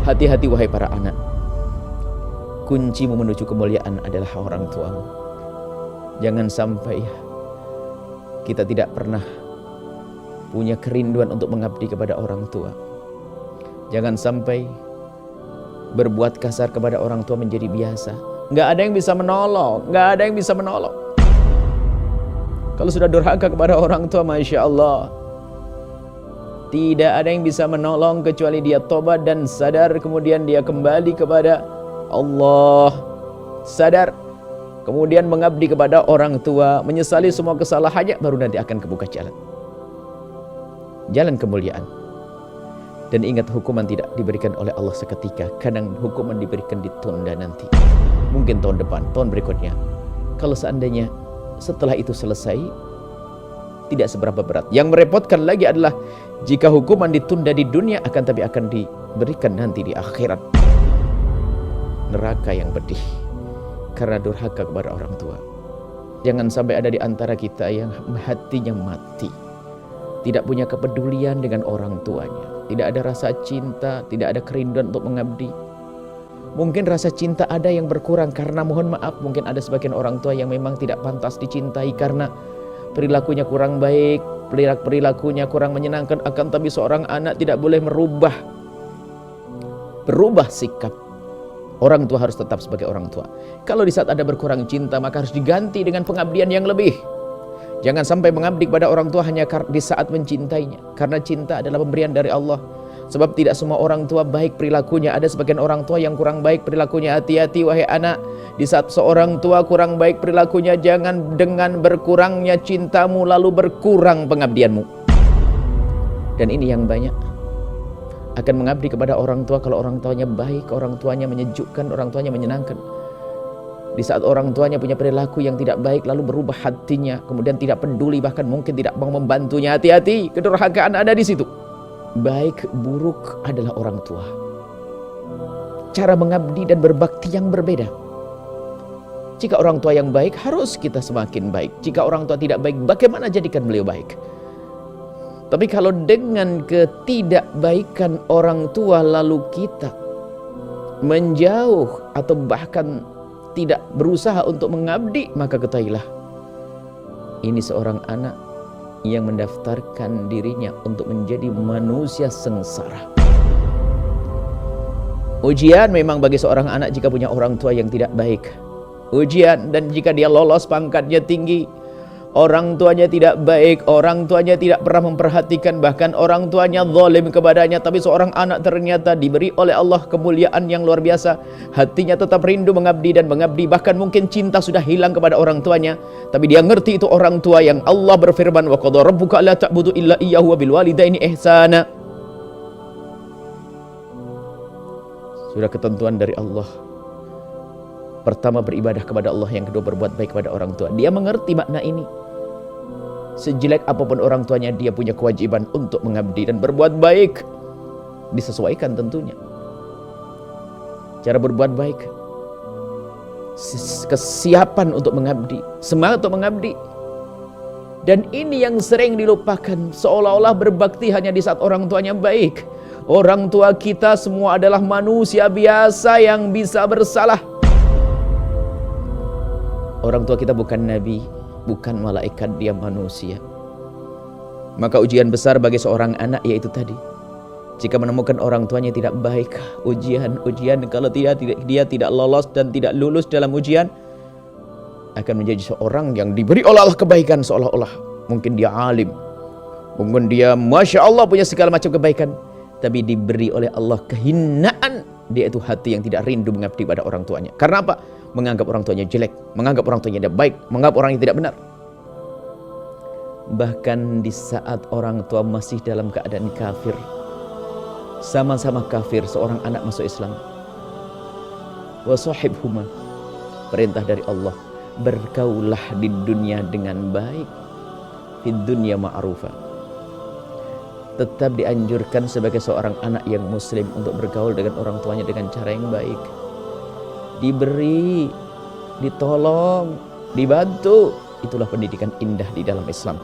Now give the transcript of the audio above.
Hati-hati wahai para anak. Kuncimu menuju kemuliaan adalah orang tuamu. Jangan sampai kita tidak pernah punya kerinduan untuk mengabdi kepada orang tua. Jangan sampai berbuat kasar kepada orang tua menjadi biasa. Nggak ada yang bisa menolong, nggak ada yang bisa menolong. Kalau sudah durhaka kepada orang tua, Masya Allah, tidak ada yang bisa menolong kecuali dia tobat dan sadar, kemudian dia kembali kepada Allah, sadar, kemudian mengabdi kepada orang tua, menyesali semua kesalahannya, baru nanti akan kebuka jalan kemuliaan. Dan ingat, hukuman tidak diberikan oleh Allah seketika. Kadang hukuman diberikan ditunda nanti, mungkin tahun depan, tahun berikutnya. Kalau seandainya setelah itu selesai, tidak seberapa berat. Yang merepotkan lagi adalah jika hukuman ditunda di dunia, tapi akan diberikan nanti di akhirat. Neraka yang pedih karena durhaka kepada orang tua. Jangan sampai ada di antara kita yang hatinya mati, tidak punya kepedulian dengan orang tuanya, tidak ada rasa cinta, tidak ada kerinduan untuk mengabdi. Mungkin rasa cinta ada yang berkurang karena, mohon maaf, mungkin ada sebagian orang tua yang memang tidak pantas dicintai karena perilakunya kurang baik, perilakunya kurang menyenangkan. Akan tapi seorang anak tidak boleh berubah sikap. Orang tua harus tetap sebagai orang tua. Kalau di saat ada berkurang cinta, maka harus diganti dengan pengabdian yang lebih. Jangan sampai mengabdi kepada orang tua hanya di saat mencintainya, karena cinta adalah pemberian dari Allah. Sebab tidak semua orang tua baik perilakunya. Ada sebagian orang tua yang kurang baik perilakunya. Hati-hati wahai anak, di saat seorang tua kurang baik perilakunya, jangan dengan berkurangnya cintamu lalu berkurang pengabdianmu. Dan ini yang banyak akan mengabdi kepada orang tua kalau orang tuanya baik, orang tuanya menyejukkan, orang tuanya menyenangkan. Di saat orang tuanya punya perilaku yang tidak baik, lalu berubah hatinya, kemudian tidak peduli, bahkan mungkin tidak mau membantunya. Hati-hati, kedurhakaan ada di situ. Baik buruk adalah orang tua. Cara mengabdi dan berbakti yang berbeda. Jika orang tua yang baik, harus kita semakin baik. Jika orang tua tidak baik, bagaimana jadikan beliau baik? Tapi kalau dengan ketidakbaikan orang tua lalu kita menjauh atau bahkan tidak berusaha untuk mengabdi, maka ketahuilah, ini seorang anak yang mendaftarkan dirinya untuk menjadi manusia sengsara. Ujian memang bagi seorang anak jika punya orang tua yang tidak baik. Ujian, dan jika dia lolos pangkatnya tinggi, orang tuanya tidak baik, orang tuanya tidak pernah memperhatikan, bahkan orang tuanya zalim kepadanya, tapi seorang anak ternyata diberi oleh Allah kemuliaan yang luar biasa. Hatinya tetap rindu mengabdi dan mengabdi, bahkan mungkin cinta sudah hilang kepada orang tuanya, tapi dia ngerti itu orang tua yang Allah berfirman, wa qadha rabbuka alla ta'budu illa iyyahu wa bil walidaini ihsana. Sudah ketentuan dari Allah. Pertama beribadah kepada Allah, yang kedua berbuat baik kepada orang tua. Dia mengerti makna ini. Sejelek apapun orang tuanya, dia punya kewajiban untuk mengabdi dan berbuat baik. Disesuaikan tentunya. Cara berbuat baik, kesiapan untuk mengabdi, semangat untuk mengabdi. Dan ini yang sering dilupakan, seolah-olah berbakti hanya di saat orang tuanya baik. Orang tua kita semua adalah manusia biasa yang bisa bersalah. Orang tua kita bukan nabi, bukan malaikat, dia manusia. Maka ujian besar bagi seorang anak yaitu tadi, jika menemukan orang tuanya tidak baik, ujian, kalau dia tidak lolos dan tidak lulus dalam ujian, akan menjadi seorang yang diberi oleh Allah kebaikan, seolah-olah mungkin dia alim, mungkin dia Masya Allah punya segala macam kebaikan, tapi diberi oleh Allah kehinaan, dia itu hati yang tidak rindu mengabdi pada orang tuanya. Karena apa? Menganggap orang tuanya jelek, menganggap orang tuanya tidak baik, menganggap orang yang tidak benar. Bahkan di saat orang tua masih dalam keadaan kafir, sama-sama kafir, seorang anak masuk Islam. Wa sahibhuma, perintah dari Allah, bergaulah di dunia dengan baik, di dunia ma'rufa. Tetap dianjurkan sebagai seorang anak yang muslim untuk bergaul dengan orang tuanya dengan cara yang baik. Diberi, ditolong, dibantu. Itulah pendidikan indah di dalam Islam.